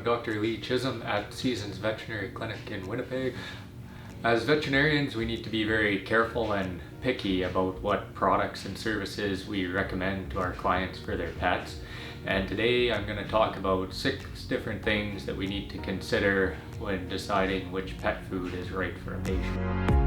Dr. Lee Chisholm at Seasons Veterinary Clinic in Winnipeg. As veterinarians, we need to be very careful and picky about what products and services we recommend to our clients for their pets. And today I'm going to talk about 6 different things that we need to consider when deciding which pet food is right for a patient.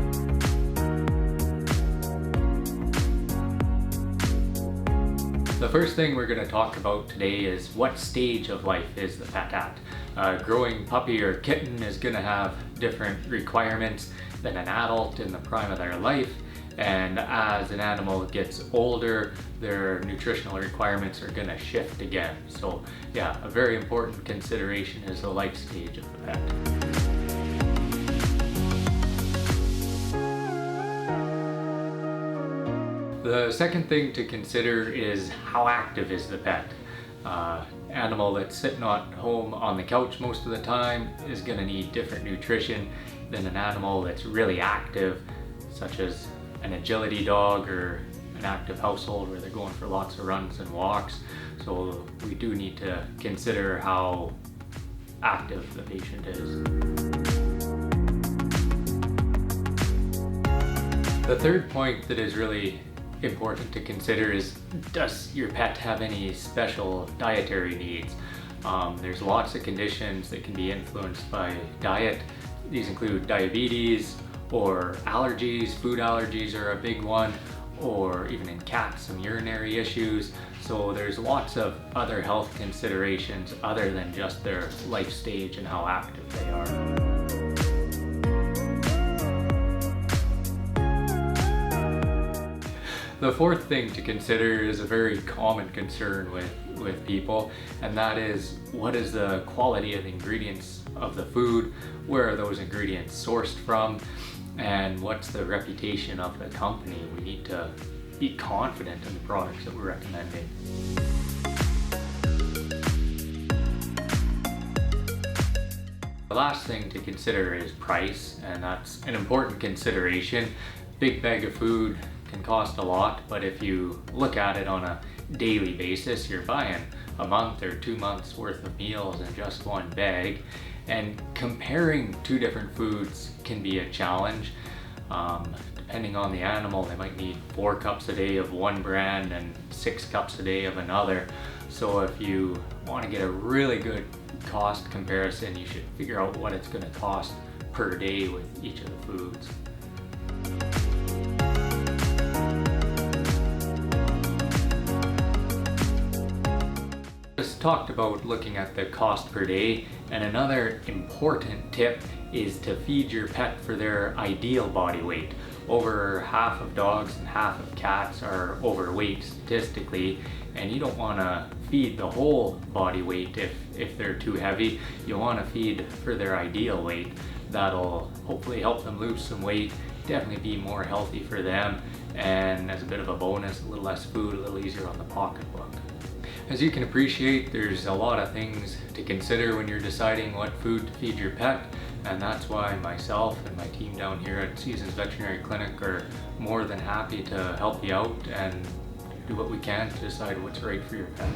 The first thing we're going to talk about today is what stage of life is the pet at. A growing puppy or kitten is going to have different requirements than an adult in the prime of their life, and as an animal gets older, their nutritional requirements are going to shift again. So yeah, a very important consideration is the life stage of the pet. The second thing to consider is how active is the pet. Animal that's sitting at home on the couch most of the time is going to need different nutrition than an animal that's really active, such as an agility dog or an active household where they're going for lots of runs and walks. So we do need to consider how active the patient is. The third point that is really important to consider is, does your pet have any special dietary needs? There's lots of conditions that can be influenced by diet. These include diabetes or allergies. Food allergies are a big one, or even in cats, some urinary issues. So there's lots of other health considerations other than just their life stage and how active they are. The fourth thing to consider is a very common concern with people, and that is, what is the quality of the ingredients of the food? Where are those ingredients sourced from? And what's the reputation of the company? We need to be confident in the products that we're recommending. The last thing to consider is price, and that's an important consideration. Big bag of food can cost a lot, but if you look at it on a daily basis, you're buying a month or 2 months worth of meals in just one bag, and comparing 2 different foods can be a challenge. Depending on the animal, they might need 4 cups a day of one brand and 6 cups a day of another. So if you want to get a really good cost comparison, you should figure out what it's going to cost per day with each of the foods. Just talked about looking at the cost per day, and another important tip is to feed your pet for their ideal body weight. Over half of dogs and half of cats are overweight statistically, and you don't want to feed the whole body weight if they're too heavy. You want to feed for their ideal weight. That'll hopefully help them lose some weight, definitely be more healthy for them, and as a bit of a bonus, a little less food, a little easier on the pocketbook. As you can appreciate, there's a lot of things to consider when you're deciding what food to feed your pet, and that's why myself and my team down here at Seasons Veterinary Clinic are more than happy to help you out and do what we can to decide what's right for your pet.